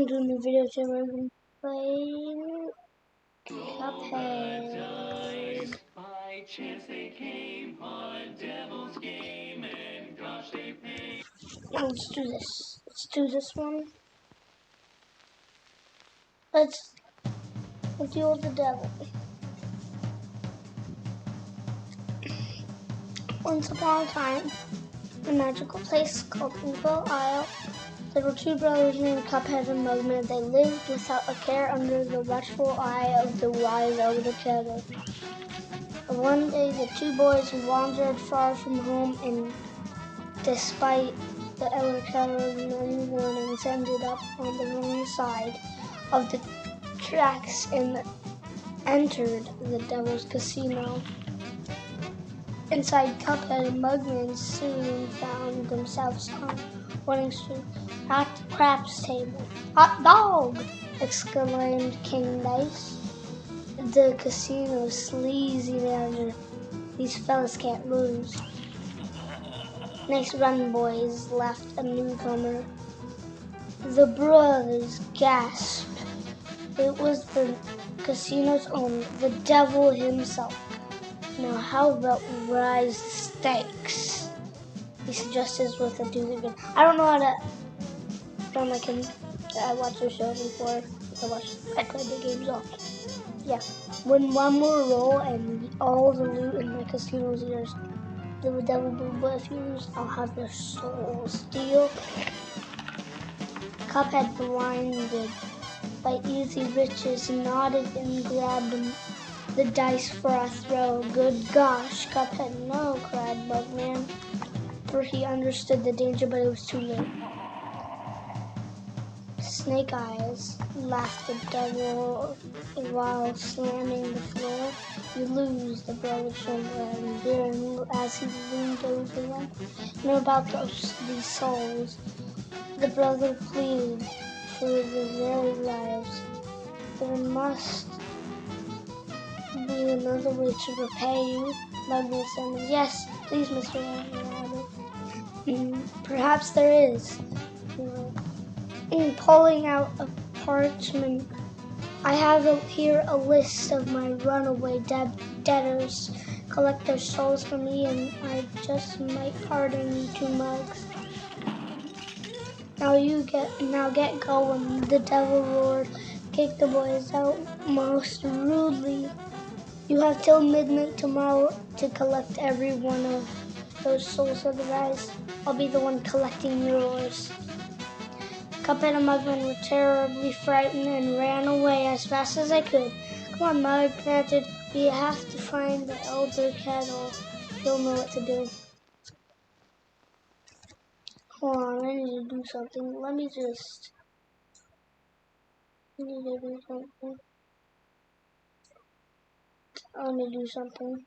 welcome to a new video today where we're playing Cuphead. By chance they came on a devil's game and gosh they paid. Let's do this. Let's do this one. Let's deal with the devil. Once upon a time, in a magical place called Slimeball Isle, there were two brothers named Cuphead and Mugman. They lived without a care under the watchful eye of the wise elder kettle. One day, the two boys wandered far from home, and despite the elder kettle's many warnings, ended up on the wrong side of the tracks and entered the Devil's Casino. Inside, Cuphead and Mugman soon found themselves on winning street at the craps table. "Hot dog!" exclaimed King Dice, the casino's sleazy manager. "These fellas can't lose." "Nice run, boys," laughed a newcomer. The brothers gasped. It was the casino's own, the devil himself. "Now how about we rise the stakes?" he suggested with a doozy grin. I don't know how to sound like him. I watched the show before. I played the games all. Yeah. Win one more roll and all the loot in the casino's yours. The devil will if you lose, I'll have your souls. Deal? Cuphead, blinded by easy riches, nodded and grabbed the dice for a throw. "Good gosh, Cuphead, no," cried Mugman, for he understood the danger, but it was too late. "Snake eyes," laughed the devil while slamming the floor. "You lose," the brother shouted as he leaned over them. "Know about these souls?" The brother pleaded for their very lives. "There must be another way to repay you," Mugman said. "Yes, please, Mr. Rabbit." "Perhaps there is." Pulling out a parchment, "I have here a list of my runaway debtors. Collect their souls for me, and I just might pardon you two mugs." Now get going," the devil roared, kicked the boys out most rudely. "You have till midnight tomorrow to collect every one of those souls, otherwise I'll be the one collecting yours." Cuphead and Mugman were terribly frightened and ran away as fast as they could. "Come on," Mug panted. "We have to find the elder kettle. He'll know what to do." Hold on, I need to do something. I need to do something.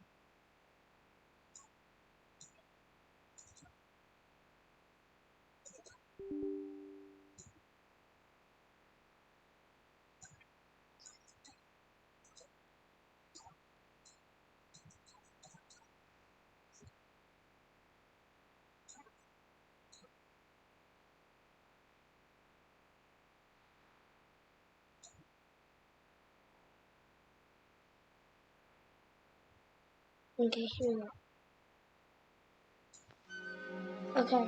Okay, here we go. Okay.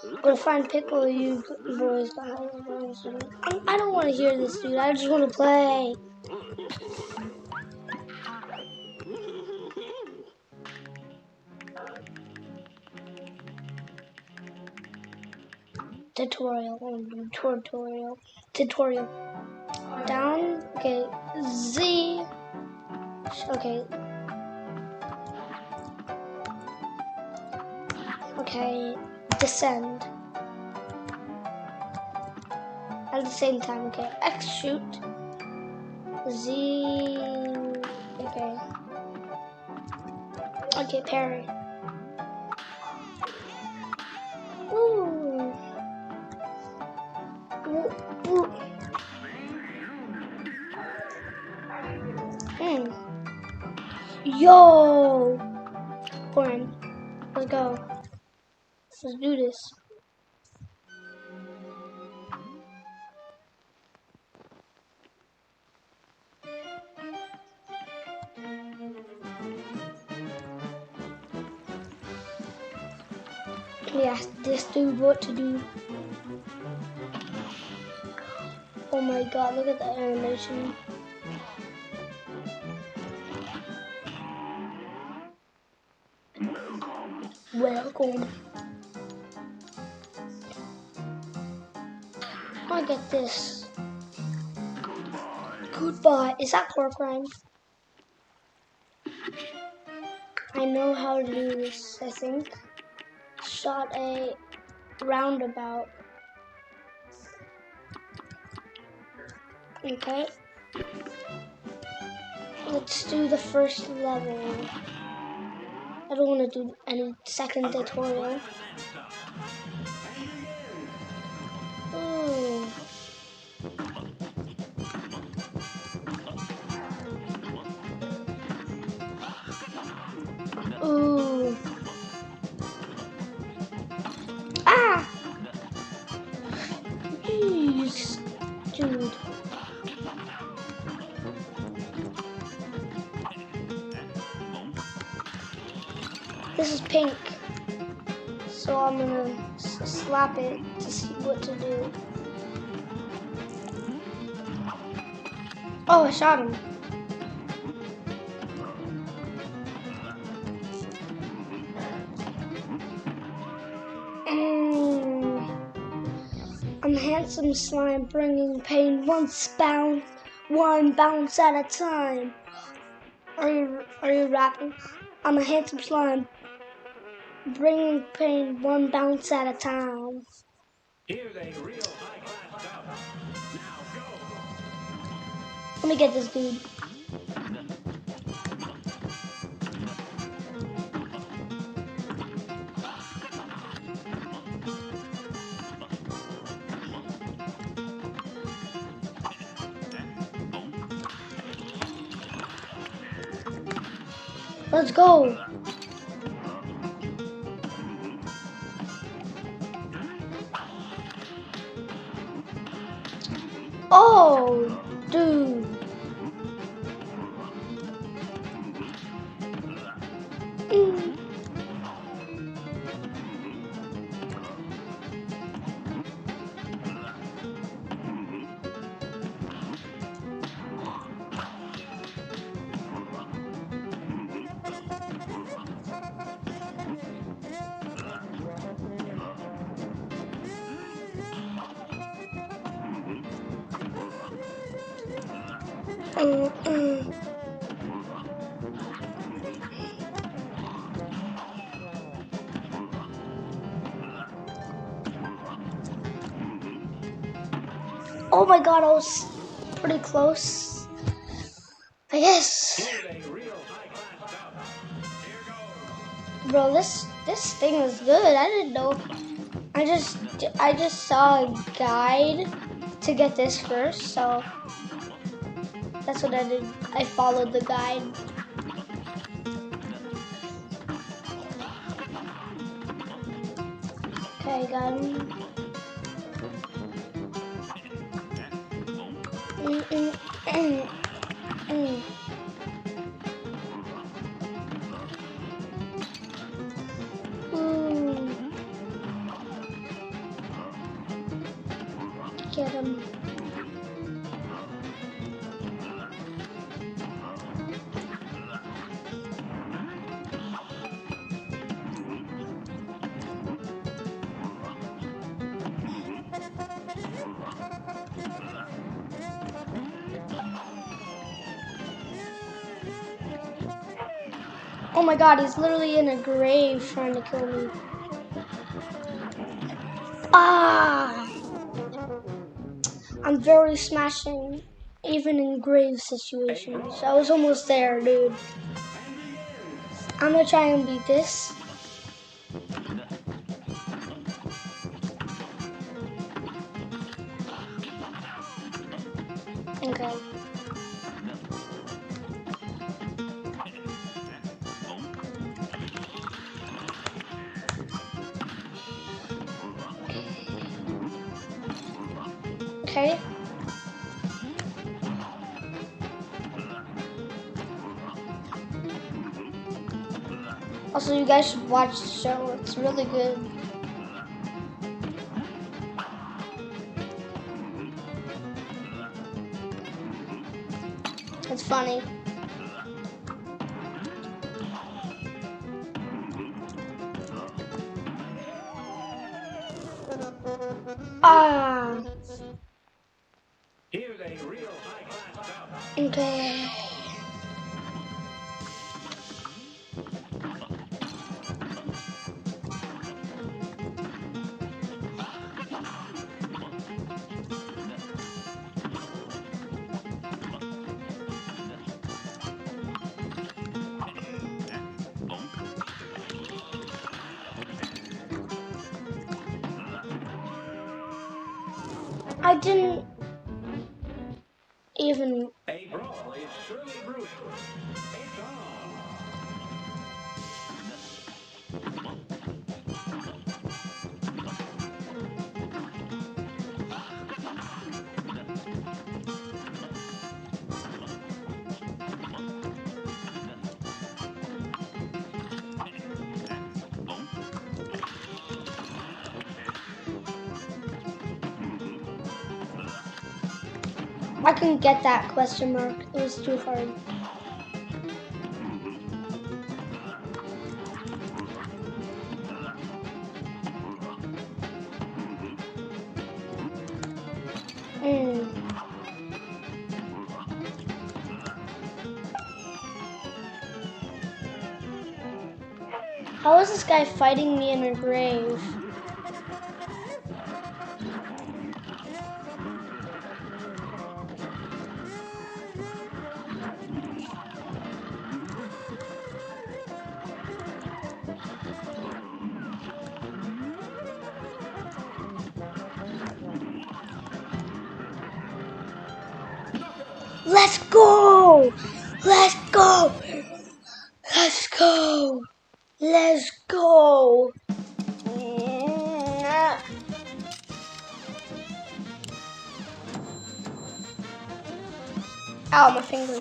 I'm gonna find Pickle, you boys. I don't want to hear this, dude. I just want to play. Tutorial. Down. Okay. Z. Okay. Okay. Descend. At the same time. Okay. X shoot. Z. Okay. Okay. Parry. Ooh. Ooh. Yo. For him. Let's go. Let's do this. Yeah, this dude what to do. Oh my god, look at the animation. Welcome. I get this. Goodbye. Is that pork rind? I know how to do this, I think. Shot a roundabout. Okay. Let's do the first level. I don't want to do any second tutorial. Ooh. Ooh. Ah! Jeez. Dude. This is pink. So I'm gonna slap it to see what to do. Oh, I shot him. I'm handsome slime, bringing pain one bounce at a time. Are you rapping? I'm a handsome slime, bringing pain one bounce at a time. Here's a real high-class battle. Now go. Let me get this dude. Let's go. Oh, dude. Oh my god, I was pretty close. I guess. Bro, this thing was good. I didn't know. I just saw a guide to get this first, so that's what I did. I followed the guide. Okay, got him. Get him. Oh my god, he's literally in a grave trying to kill me. Ah! I'm very smashing, even in grave situations. I was almost there, dude. I'm gonna try and beat this. Okay. Okay. Also, you guys should watch the show. It's really good. It's funny. Ah. Here's a real high-class bout. Okay. I didn't even. A brawl is surely brewing. It's on. I couldn't get that question mark. It was too hard. How is this guy fighting me in a grave? Let's go! Let's go! Let's go! Let's go! Ow, my finger.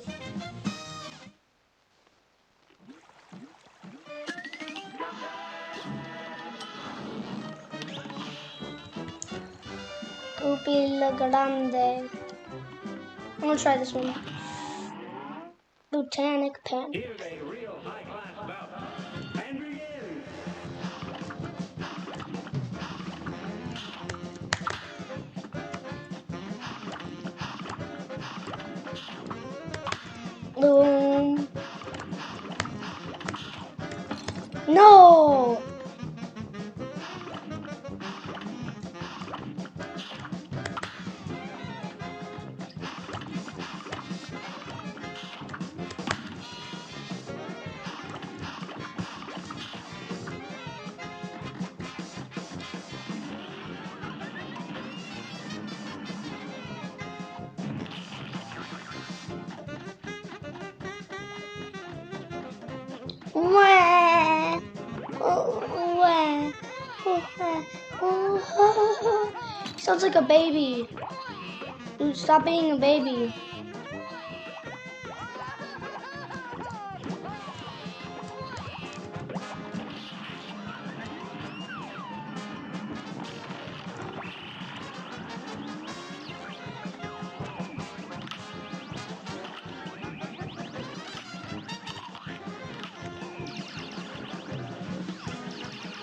Goopy grande. I'm gonna try this one. Botanic pen. Here's a real high-class bout. And begin. Boom. No! Wah. Wah. Sounds like a baby. Dude, stop being a baby.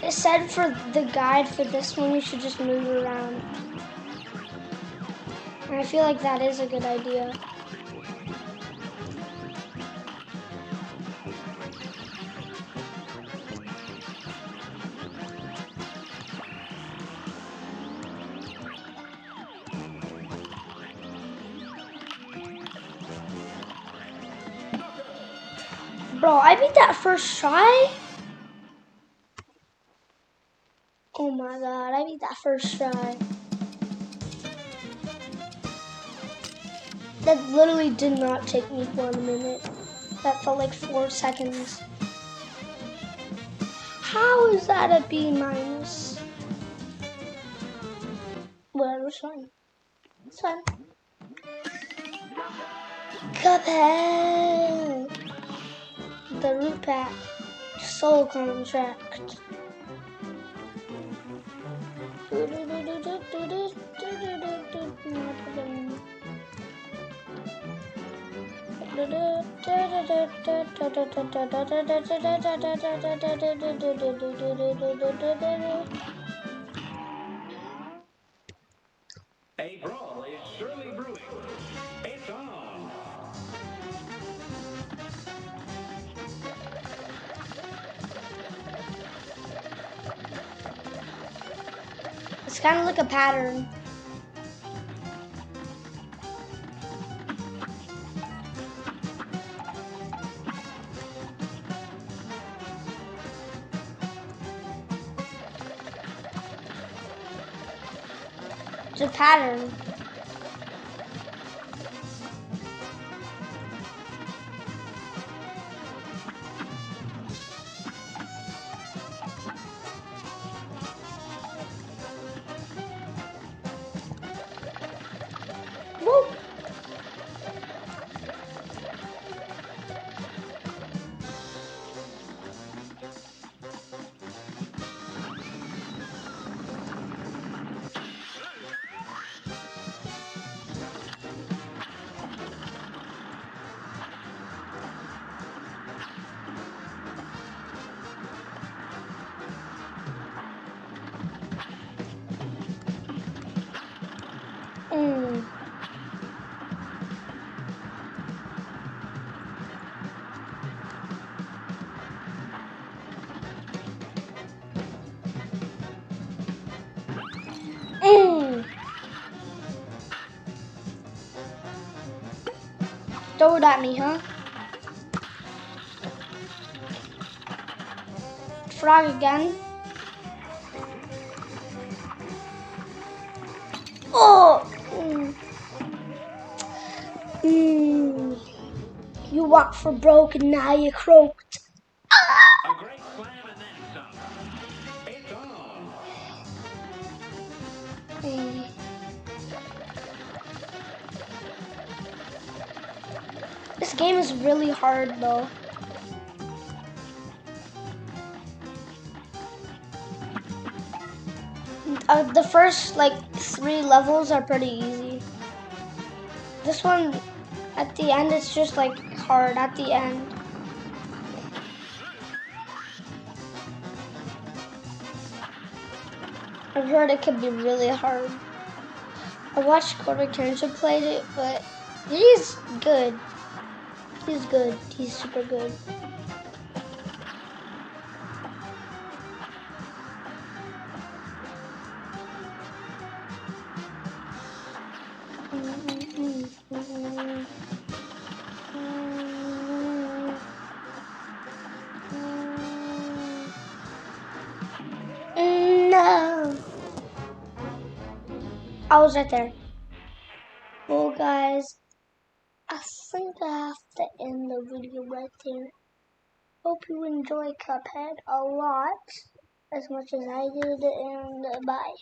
It said for the guide for this one, you should just move around. And I feel like that is a good idea. Bro, I beat that first try? Oh my god, I beat that first try. That literally did not take me 1 minute. That felt like 4 seconds. How is that a B minus? Whatever, it's fine. It's fine. Cuphead! The root pack. Soul contract. A brawl is surely brewing. It's on. It's kind of like a pattern. It's a pattern. Woo! Mm. Mm. Throw it at me, huh? Frog again. Oh! Mm. Mm. You walked for broke and now you croaked. A great slam and then some. It's on. Mm. This game is really hard though. The first like 3 levels are pretty easy. This one at the end it's just like hard at the end. I've heard it can be really hard. I watched Cody Kenshin played it, but he's good. He's good. He's super good. No. I was right there. Well, guys, I think I have to end the video right there. Hope you enjoy Cuphead a lot, as much as I did, and bye.